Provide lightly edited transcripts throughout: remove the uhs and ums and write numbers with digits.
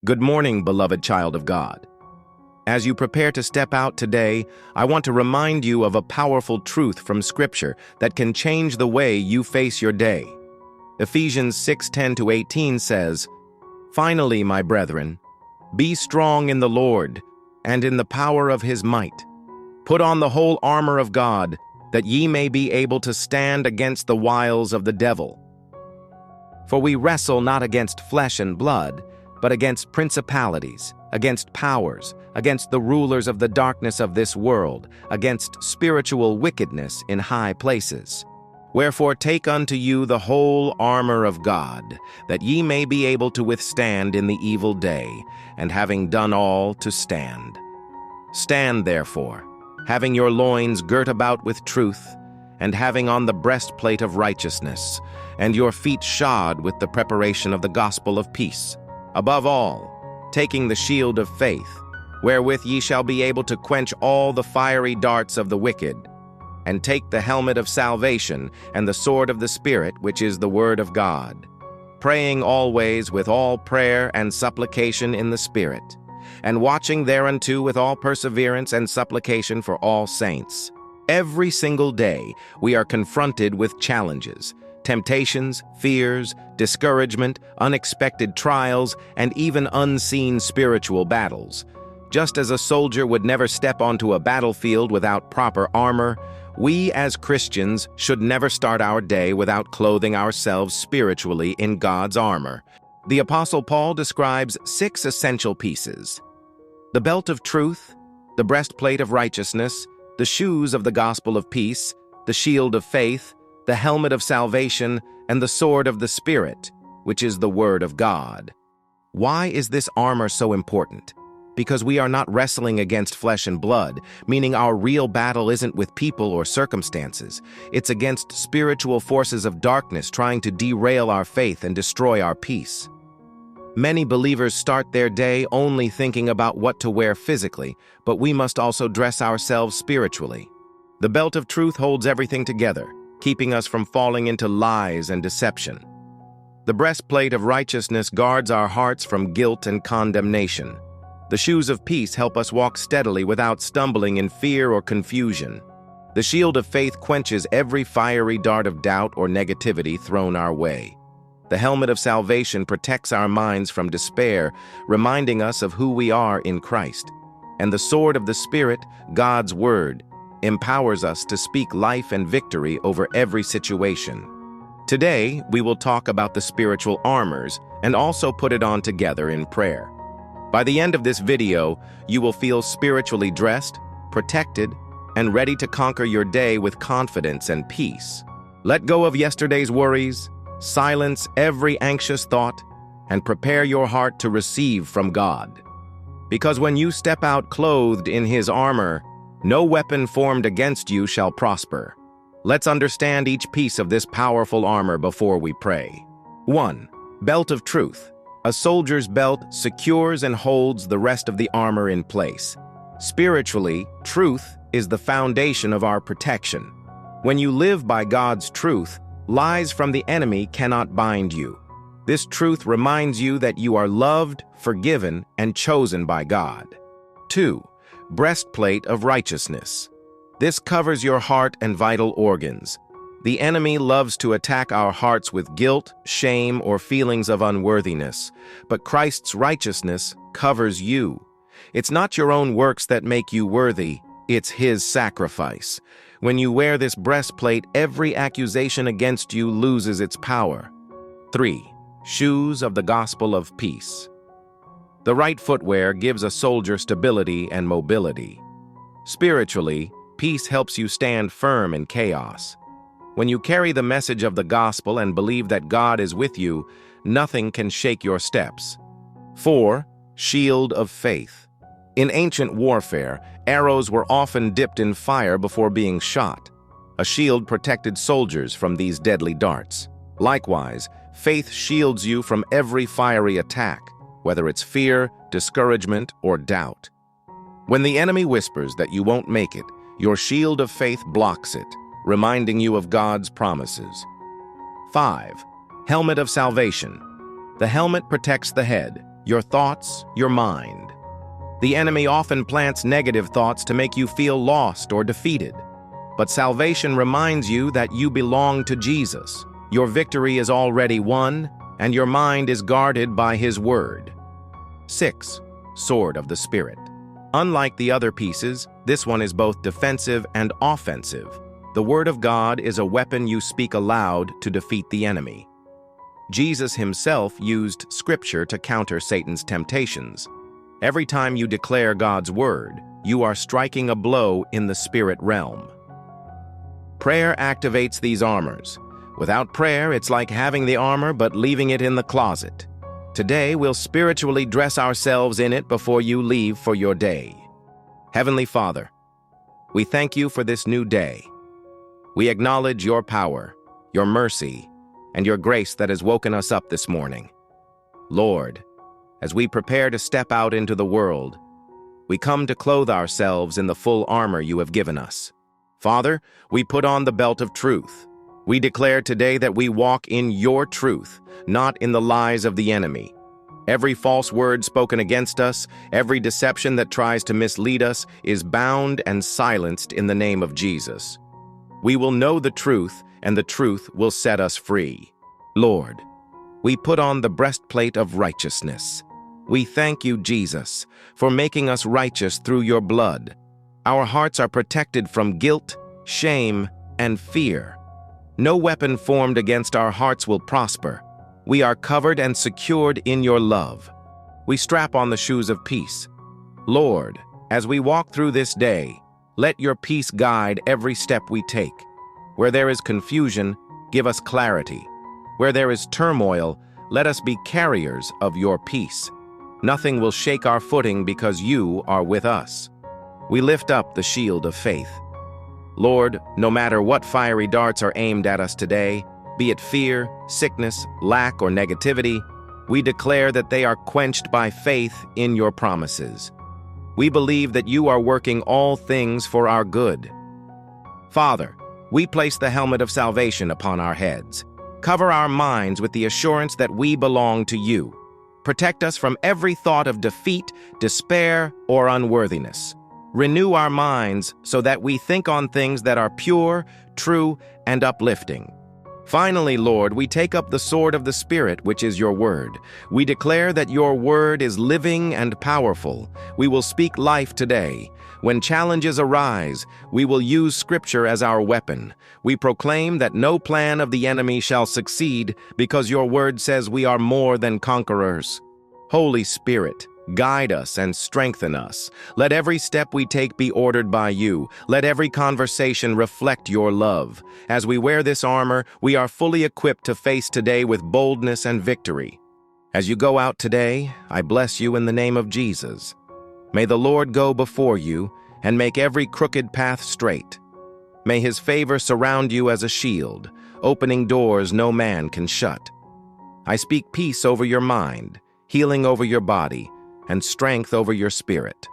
Good morning, beloved child of God. As you prepare to step out today, I want to remind you of a powerful truth from Scripture that can change the way you face your day. Ephesians 6:10-18 says, "Finally, my brethren, be strong in the Lord and in the power of his might. Put on the whole armor of God, that ye may be able to stand against the wiles of the devil. For we wrestle not against flesh and blood, but against principalities, against powers, against the rulers of the darkness of this world, against spiritual wickedness in high places. Wherefore take unto you the whole armor of God, that ye may be able to withstand in the evil day, and having done all, to stand. Stand therefore, having your loins girt about with truth, and having on the breastplate of righteousness, and your feet shod with the preparation of the gospel of peace. Above all, taking the shield of faith, wherewith ye shall be able to quench all the fiery darts of the wicked, and take the helmet of salvation and the sword of the Spirit, which is the word of God, praying always with all prayer and supplication in the Spirit, and watching thereunto with all perseverance and supplication for all saints." Every single day, we are confronted with challenges, temptations, fears, discouragement, unexpected trials, and even unseen spiritual battles. Just as a soldier would never step onto a battlefield without proper armor, we as Christians should never start our day without clothing ourselves spiritually in God's armor. The Apostle Paul describes 6 essential pieces: the belt of truth, the breastplate of righteousness, the shoes of the gospel of peace, the shield of faith, the helmet of salvation, and the sword of the Spirit, which is the word of God. Why is this armor so important? Because we are not wrestling against flesh and blood, meaning our real battle isn't with people or circumstances. It's against spiritual forces of darkness trying to derail our faith and destroy our peace. Many believers start their day only thinking about what to wear physically, but we must also dress ourselves spiritually. The belt of truth holds everything together, keeping us from falling into lies and deception. The breastplate of righteousness guards our hearts from guilt and condemnation. The shoes of peace help us walk steadily without stumbling in fear or confusion. The shield of faith quenches every fiery dart of doubt or negativity thrown our way. The helmet of salvation protects our minds from despair, reminding us of who we are in Christ. And the sword of the Spirit, God's word, empowers us to speak life and victory over every situation. Today, we will talk about the spiritual armors and also put it on together in prayer. By the end of this video, you will feel spiritually dressed, protected, and ready to conquer your day with confidence and peace. Let go of yesterday's worries, silence every anxious thought, and prepare your heart to receive from God. Because when you step out clothed in his armor, no weapon formed against you shall prosper. Let's understand each piece of this powerful armor before we pray. 1. Belt of truth. A soldier's belt secures and holds the rest of the armor in place. Spiritually, truth is the foundation of our protection. When you live by God's truth, lies from the enemy cannot bind you. This truth reminds you that you are loved, forgiven, and chosen by God. 2. Breastplate of righteousness. This covers your heart and vital organs. The enemy loves to attack our hearts with guilt, shame, or feelings of unworthiness, but Christ's righteousness covers you. It's not your own works that make you worthy, it's his sacrifice. When you wear this breastplate, every accusation against you loses its power. 3. Shoes of the gospel of peace. The right footwear gives a soldier stability and mobility. Spiritually, peace helps you stand firm in chaos. When you carry the message of the gospel and believe that God is with you, nothing can shake your steps. 4. Shield of faith. In ancient warfare, arrows were often dipped in fire before being shot. A shield protected soldiers from these deadly darts. Likewise, faith shields you from every fiery attack, whether it's fear, discouragement, or doubt. When the enemy whispers that you won't make it, your shield of faith blocks it, reminding you of God's promises. 5. Helmet of salvation. The helmet protects the head, your thoughts, your mind. The enemy often plants negative thoughts to make you feel lost or defeated. But salvation reminds you that you belong to Jesus. Your victory is already won, and your mind is guarded by His Word. 6. Sword of the Spirit. Unlike the other pieces, this one is both defensive and offensive. The Word of God is a weapon you speak aloud to defeat the enemy. Jesus Himself used Scripture to counter Satan's temptations. Every time you declare God's Word, you are striking a blow in the spirit realm. Prayer activates these armors. Without prayer, it's like having the armor but leaving it in the closet. Today, we'll spiritually dress ourselves in it before you leave for your day. Heavenly Father, we thank you for this new day. We acknowledge your power, your mercy, and your grace that has woken us up this morning. Lord, as we prepare to step out into the world, we come to clothe ourselves in the full armor you have given us. Father, we put on the belt of truth. We declare today that we walk in your truth, not in the lies of the enemy. Every false word spoken against us, every deception that tries to mislead us, is bound and silenced in the name of Jesus. We will know the truth, and the truth will set us free. Lord, we put on the breastplate of righteousness. We thank you, Jesus, for making us righteous through your blood. Our hearts are protected from guilt, shame, and fear. No weapon formed against our hearts will prosper. We are covered and secured in your love. We strap on the shoes of peace. Lord, as we walk through this day, let your peace guide every step we take. Where there is confusion, give us clarity. Where there is turmoil, let us be carriers of your peace. Nothing will shake our footing because you are with us. We lift up the shield of faith. Lord, no matter what fiery darts are aimed at us today, be it fear, sickness, lack, or negativity, we declare that they are quenched by faith in your promises. We believe that you are working all things for our good. Father, we place the helmet of salvation upon our heads. Cover our minds with the assurance that we belong to you. Protect us from every thought of defeat, despair, or unworthiness. Renew our minds so that we think on things that are pure, true, and uplifting. Finally, Lord, we take up the sword of the Spirit, which is your word. We declare that your word is living and powerful. We will speak life today. When challenges arise, we will use Scripture as our weapon. We proclaim that no plan of the enemy shall succeed because your word says we are more than conquerors. Holy Spirit, guide us and strengthen us. Let every step we take be ordered by you. Let every conversation reflect your love. As we wear this armor, we are fully equipped to face today with boldness and victory. As you go out today, I bless you in the name of Jesus. May the Lord go before you and make every crooked path straight. May his favor surround you as a shield, opening doors no man can shut. I speak peace over your mind, healing over your body, and strength over your spirit.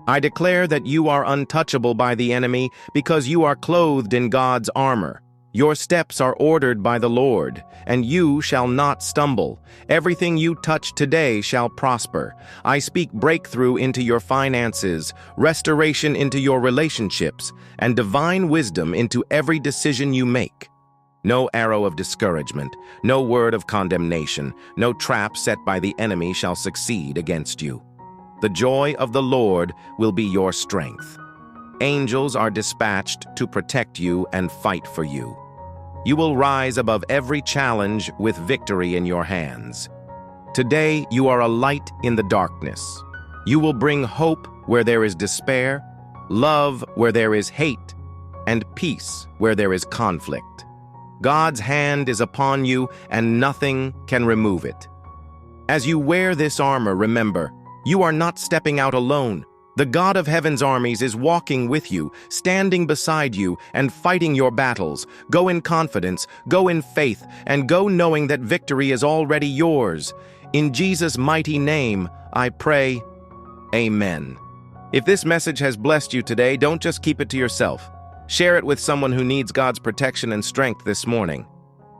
I declare that you are untouchable by the enemy because you are clothed in God's armor. Your steps are ordered by the Lord, and you shall not stumble. Everything you touch today shall prosper. I speak breakthrough into your finances, restoration into your relationships, and divine wisdom into every decision you make. No arrow of discouragement, no word of condemnation, no trap set by the enemy shall succeed against you. The joy of the Lord will be your strength. Angels are dispatched to protect you and fight for you. You will rise above every challenge with victory in your hands. Today, you are a light in the darkness. You will bring hope where there is despair, love where there is hate, and peace where there is conflict. God's hand is upon you, and nothing can remove it. As you wear this armor, remember, you are not stepping out alone. The God of heaven's armies is walking with you, standing beside you, and fighting your battles. Go in confidence, go in faith, and go knowing that victory is already yours. In Jesus' mighty name, I pray, Amen. If this message has blessed you today, don't just keep it to yourself. Share it with someone who needs God's protection and strength this morning.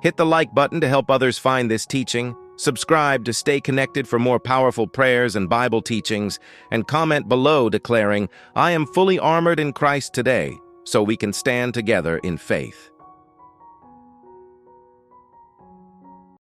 Hit the like button to help others find this teaching, Subscribe to stay connected for more powerful prayers and Bible teachings, and comment below declaring, "I am fully armored in Christ today," so we can stand together in faith.